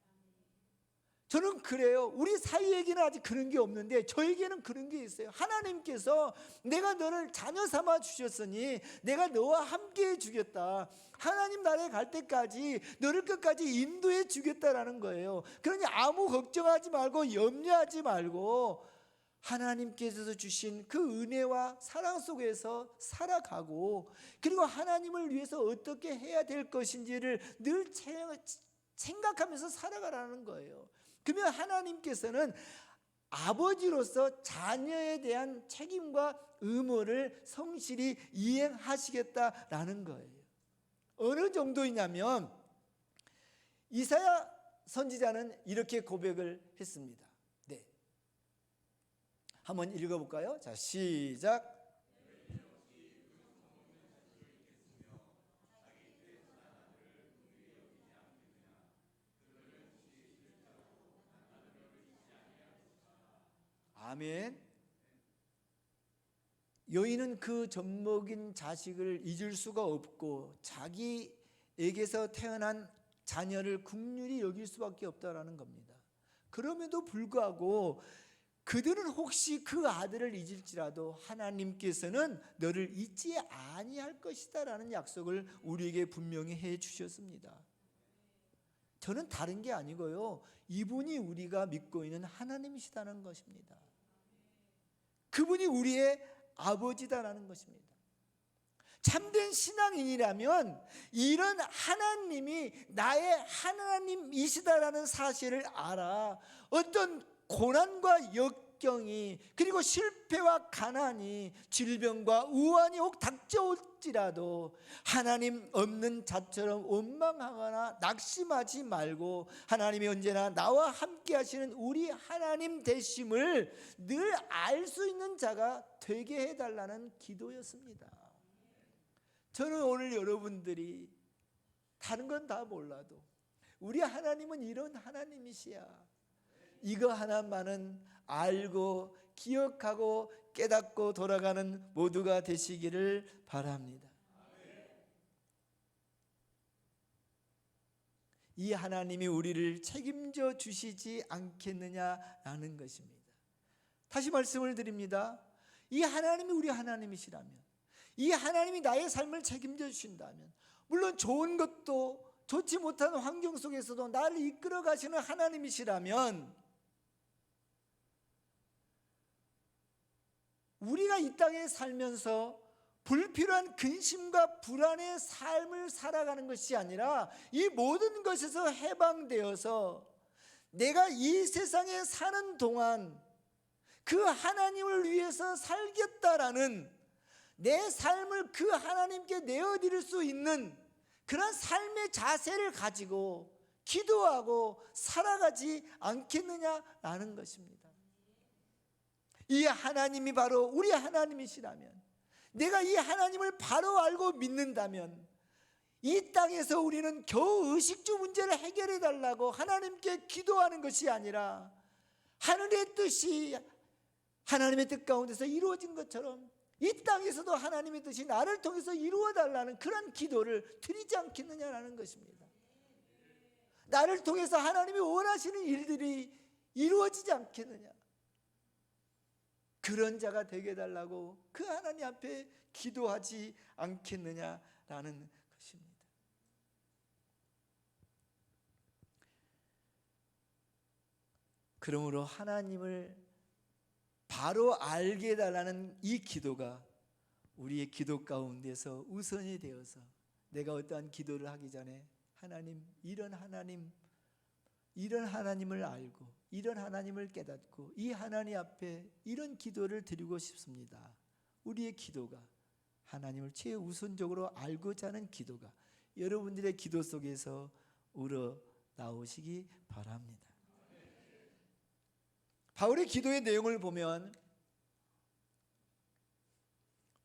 저는 그래요. 우리 사이에게는 아직 그런 게 없는데 저에게는 그런 게 있어요. 하나님께서 내가 너를 자녀 삼아 주셨으니 내가 너와 함께 해주겠다. 하나님 나라에 갈 때까지 너를 끝까지 인도해 주겠다라는 거예요. 그러니 아무 걱정하지 말고 염려하지 말고 하나님께서 주신 그 은혜와 사랑 속에서 살아가고, 그리고 하나님을 위해서 어떻게 해야 될 것인지를 늘 생각하면서 살아가라는 거예요. 그러면 하나님께서는 아버지로서 자녀에 대한 책임과 의무를 성실히 이행하시겠다라는 거예요. 어느 정도이냐면, 이사야 선지자는 이렇게 고백을 했습니다. 네, 한번 읽어볼까요? 자, 시작. 아멘. 여인은 그 젖먹인 자식을 잊을 수가 없고 자기에게서 태어난 자녀를 긍휼히 여길 수밖에 없다라는 겁니다. 그럼에도 불구하고 그들은 혹시 그 아들을 잊을지라도 하나님께서는 너를 잊지 아니할 것이다라는 약속을 우리에게 분명히 해 주셨습니다. 저는 다른 게 아니고요, 이분이 우리가 믿고 있는 하나님이시다는 것입니다. 그분이 우리의 아버지다라는 것입니다. 참된 신앙인이라면 이런 하나님이 나의 하나님이시다라는 사실을 알아 어떤 고난과 역경이, 그리고 실패와 가난이, 질병과 우환이 혹 닥쳐올지라도 하나님 없는 자처럼 원망하거나 낙심하지 말고 하나님이 언제나 나와 함께 하시는 우리 하나님 되심을 늘 알 수 있는 자가 되게 해달라는 기도였습니다. 저는 오늘 여러분들이 다른 건 다 몰라도 우리 하나님은 이런 하나님이시야, 이거 하나만은 알고 기억하고 깨닫고 돌아가는 모두가 되시기를 바랍니다. 이 하나님이 우리를 책임져 주시지 않겠느냐라는 것입니다. 다시 말씀을 드립니다. 이 하나님이 우리 하나님이시라면, 이 하나님이 나의 삶을 책임져 주신다면, 물론 좋은 것도 좋지 못한 환경 속에서도 나를 이끌어 가시는 하나님이시라면, 우리가 이 땅에 살면서 불필요한 근심과 불안의 삶을 살아가는 것이 아니라 이 모든 것에서 해방되어서 내가 이 세상에 사는 동안 그 하나님을 위해서 살겠다라는, 내 삶을 그 하나님께 내어드릴 수 있는 그런 삶의 자세를 가지고 기도하고 살아가지 않겠느냐라는 것입니다. 이 하나님이 바로 우리 하나님이시라면, 내가 이 하나님을 바로 알고 믿는다면, 이 땅에서 우리는 겨우 의식주 문제를 해결해 달라고 하나님께 기도하는 것이 아니라 하늘의 뜻이 하나님의 뜻 가운데서 이루어진 것처럼 이 땅에서도 하나님의 뜻이 나를 통해서 이루어 달라는 그런 기도를 드리지 않겠느냐라는 것입니다. 나를 통해서 하나님이 원하시는 일들이 이루어지지 않겠느냐, 그런 자가 되게 해달라고 그 하나님 앞에 기도하지 않겠느냐라는 것입니다. 그러므로 하나님을 바로 알게 해달라는 이 기도가 우리의 기도 가운데서 우선이 되어서, 내가 어떠한 기도를 하기 전에 하나님, 이런 하나님을 알고 이런 하나님을 깨닫고 이 하나님 앞에 이런 기도를 드리고 싶습니다. 우리의 기도가 하나님을 최우선적으로 알고자 하는 기도가 여러분들의 기도 속에서 우러 나오시기 바랍니다. 바울의 기도의 내용을 보면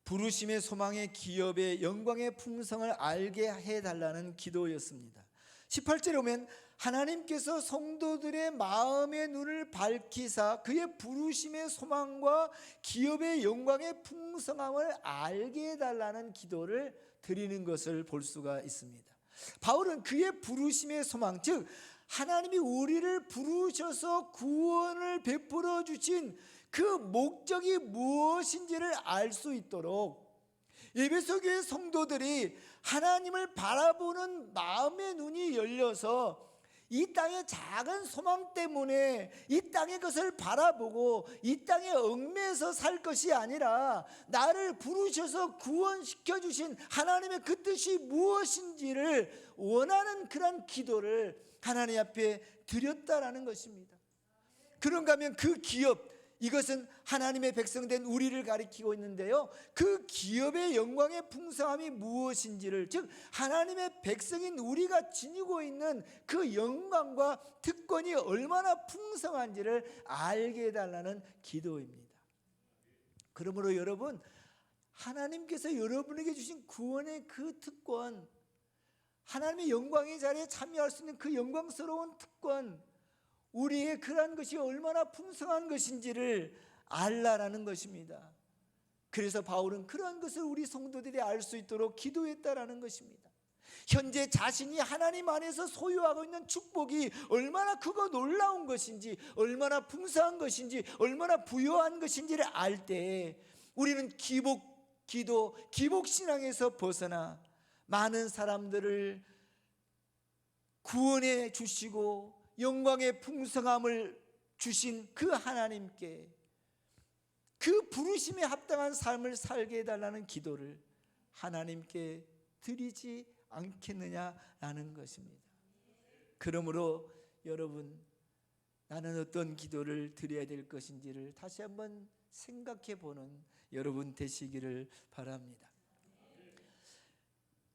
부르심의 소망의 기업의 영광의 풍성을 알게 해달라는 기도였습니다. 18절에 보면 하나님께서 성도들의 마음의 눈을 밝히사 그의 부르심의 소망과 기업의 영광의 풍성함을 알게 해달라는 기도를 드리는 것을 볼 수가 있습니다. 바울은 그의 부르심의 소망, 즉 하나님이 우리를 부르셔서 구원을 베풀어 주신 그 목적이 무엇인지를 알 수 있도록 에베소 교회 성도들이 하나님을 바라보는 마음의 눈이 열려서 이 땅의 작은 소망 때문에 이 땅의 것을 바라보고 이 땅에 얽매여서 살 것이 아니라 나를 부르셔서 구원시켜 주신 하나님의 그 뜻이 무엇인지를 원하는 그런 기도를 하나님 앞에 드렸다라는 것입니다. 그런가 하면 그 기업, 이것은 하나님의 백성된 우리를 가리키고 있는데요, 그 기업의 영광의 풍성함이 무엇인지를, 즉 하나님의 백성인 우리가 지니고 있는 그 영광과 특권이 얼마나 풍성한지를 알게 해달라는 기도입니다. 그러므로 여러분, 하나님께서 여러분에게 주신 구원의 그 특권, 하나님의 영광의 자리에 참여할 수 있는 그 영광스러운 특권, 우리의 그러한 것이 얼마나 풍성한 것인지를 알라라는 것입니다. 그래서 바울은 그러한 것을 우리 성도들이 알 수 있도록 기도했다라는 것입니다. 현재 자신이 하나님 안에서 소유하고 있는 축복이 얼마나 크고 놀라운 것인지, 얼마나 풍성한 것인지, 얼마나 부유한 것인지를 알 때 우리는 기도, 기복신앙에서 벗어나 많은 사람들을 구원해 주시고 영광의 풍성함을 주신 그 하나님께 그 부르심에 합당한 삶을 살게 해달라는 기도를 하나님께 드리지 않겠느냐라는 것입니다. 그러므로 여러분, 나는 어떤 기도를 드려야 될 것인지를 다시 한번 생각해 보는 여러분 되시기를 바랍니다.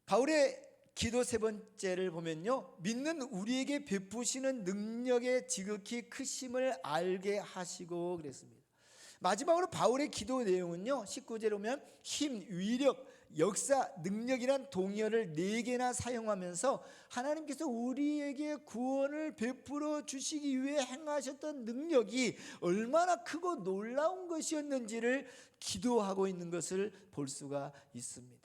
바울의 기도 세 번째를 보면요, 믿는 우리에게 베푸시는 능력의 지극히 크심을 알게 하시고 그랬습니다. 마지막으로 바울의 기도 내용은요, 19절에 보면 힘, 위력, 역사, 능력이란 동의어를 4개나 사용하면서 하나님께서 우리에게 구원을 베풀어 주시기 위해 행하셨던 능력이 얼마나 크고 놀라운 것이었는지를 기도하고 있는 것을 볼 수가 있습니다.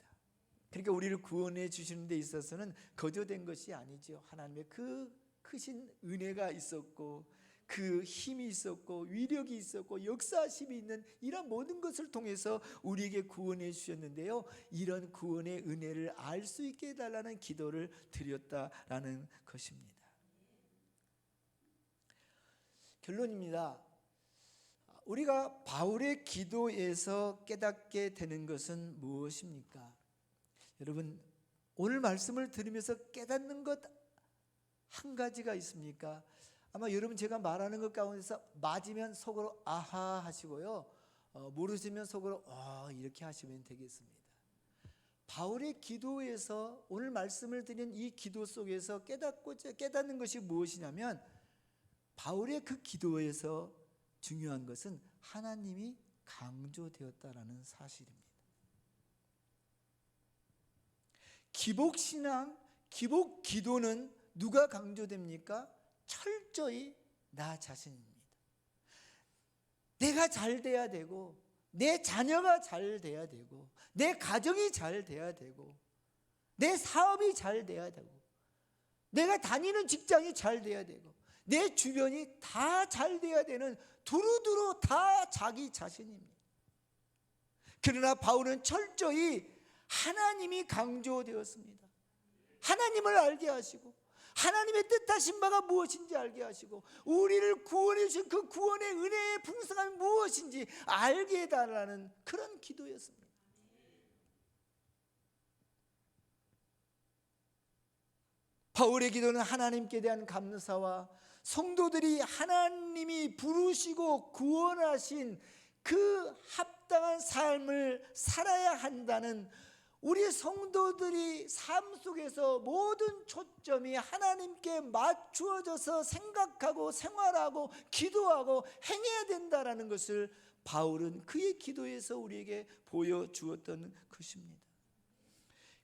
그러니까 우리를 구원해 주시는 데 있어서는 거저된 것이 아니죠. 하나님의 그 크신 은혜가 있었고, 그 힘이 있었고, 위력이 있었고, 역사하심이 있는 이런 모든 것을 통해서 우리에게 구원해 주셨는데요, 이런 구원의 은혜를 알 수 있게 해달라는 기도를 드렸다라는 것입니다. 결론입니다. 우리가 바울의 기도에서 깨닫게 되는 것은 무엇입니까? 여러분, 오늘 말씀을 들으면서 깨닫는 것 한 가지가 있습니까? 아마 여러분 제가 말하는 것 가운데서 맞으면 속으로 아하 하시고요, 모르시면 속으로 이렇게 하시면 되겠습니다. 바울의 기도에서, 오늘 말씀을 드린 이 기도 속에서 깨닫는 것이 무엇이냐면, 바울의 그 기도에서 중요한 것은 하나님이 강조되었다라는 사실입니다. 기복신앙, 기복기도는 누가 강조됩니까? 철저히 나 자신입니다. 내가 잘 돼야 되고, 내 자녀가 잘 돼야 되고, 내 가정이 잘 돼야 되고, 내 사업이 잘 돼야 되고, 내가 다니는 직장이 잘 돼야 되고, 내 주변이 다 잘 돼야 되는, 두루두루 다 자기 자신입니다. 그러나 바울은 철저히 하나님이 강조되었습니다. 하나님을 알게 하시고, 하나님의 뜻하신 바가 무엇인지 알게 하시고, 우리를 구원해 주신 그 구원의 은혜의 풍성함이 무엇인지 알게 해달라는 그런 기도였습니다. 바울의 기도는 하나님께 대한 감사와 성도들이 하나님이 부르시고 구원하신 그 합당한 삶을 살아야 한다는, 우리 성도들이 삶 속에서 모든 초점이 하나님께 맞추어져서 생각하고 생활하고 기도하고 행해야 된다라는 것을 바울은 그의 기도에서 우리에게 보여주었던 것입니다.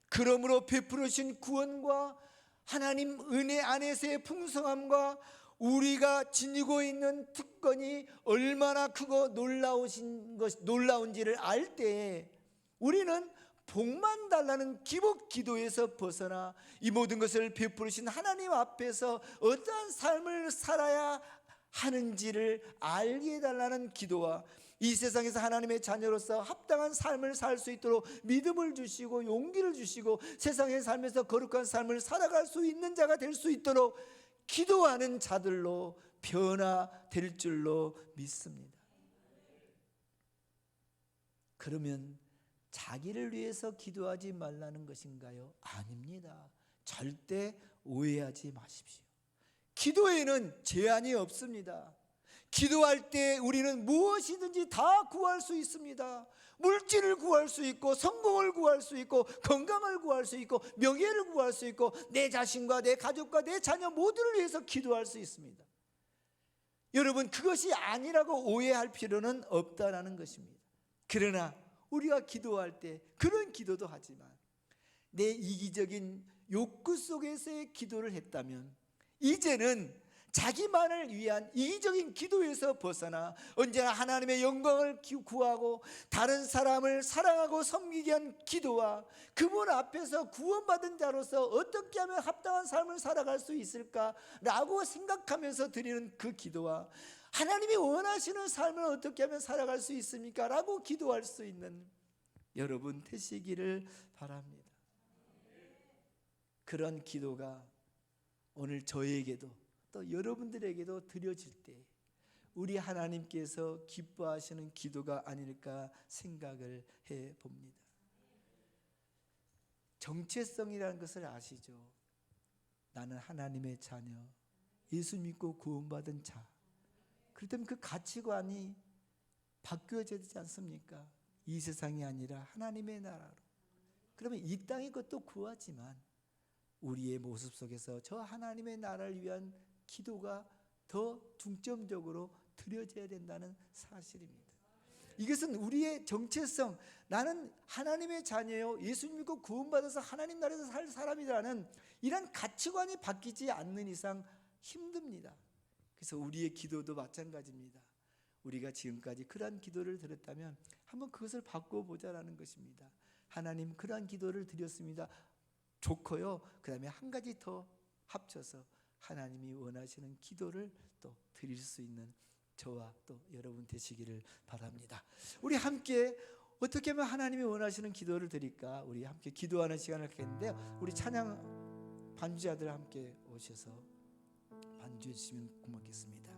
그러므로 베풀으신 구원과 하나님 은혜 안에서의 풍성함과 우리가 지니고 있는 특권이 얼마나 크고 놀라운지를 알 때에 우리는 복만 달라는 기복 기도에서 벗어나 이 모든 것을 베푸신 하나님 앞에서 어떠한 삶을 살아야 하는지를 알게 해달라는 기도와, 이 세상에서 하나님의 자녀로서 합당한 삶을 살 수 있도록 믿음을 주시고 용기를 주시고 세상의 삶에서 거룩한 삶을 살아갈 수 있는 자가 될 수 있도록 기도하는 자들로 변화될 줄로 믿습니다. 그러면 자기를 위해서 기도하지 말라는 것인가요? 아닙니다. 절대 오해하지 마십시오. 기도에는 제한이 없습니다. 기도할 때 우리는 무엇이든지 다 구할 수 있습니다. 물질을 구할 수 있고, 성공을 구할 수 있고, 건강을 구할 수 있고, 명예를 구할 수 있고, 내 자신과 내 가족과 내 자녀 모두를 위해서 기도할 수 있습니다. 여러분, 그것이 아니라고 오해할 필요는 없다라는 것입니다. 그러나 우리가 기도할 때 그런 기도도 하지만 내 이기적인 욕구 속에서의 기도를 했다면, 이제는 자기만을 위한 이기적인 기도에서 벗어나 언제나 하나님의 영광을 구하고 다른 사람을 사랑하고 섬기게 한 기도와 그분 앞에서 구원받은 자로서 어떻게 하면 합당한 삶을 살아갈 수 있을까라고 생각하면서 드리는 그 기도와, 하나님이 원하시는 삶을 어떻게 하면 살아갈 수 있습니까? 라고 기도할 수 있는 여러분 되시기를 바랍니다. 그런 기도가 오늘 저에게도 또 여러분들에게도 드려질 때 우리 하나님께서 기뻐하시는 기도가 아닐까 생각을 해봅니다. 정체성이라는 것을 아시죠? 나는 하나님의 자녀, 예수 믿고 구원받은 자, 그렇다면 그 가치관이 바뀌어져야 되지 않습니까? 이 세상이 아니라 하나님의 나라로. 그러면 이 땅의 것도 구하지만 우리의 모습 속에서 저 하나님의 나라를 위한 기도가 더 중점적으로 드려져야 된다는 사실입니다. 이것은 우리의 정체성, 나는 하나님의 자녀요, 예수님 믿고 구원받아서 하나님 나라에서 살 사람이라는 이런 가치관이 바뀌지 않는 이상 힘듭니다. 그래서 우리의 기도도 마찬가지입니다. 우리가 지금까지 그러한 기도를 드렸다면 한번 그것을 바꿔보자라는 것입니다. 하나님, 그러한 기도를 드렸습니다. 좋고요. 그 다음에 한 가지 더 합쳐서 하나님이 원하시는 기도를 또 드릴 수 있는 저와 또 여러분 되시기를 바랍니다. 우리 함께 어떻게 하면 하나님이 원하시는 기도를 드릴까? 우리 함께 기도하는 시간을 갖겠는데요. 우리 찬양 반주자들 함께 오셔서 반주해 주시면 고맙겠습니다.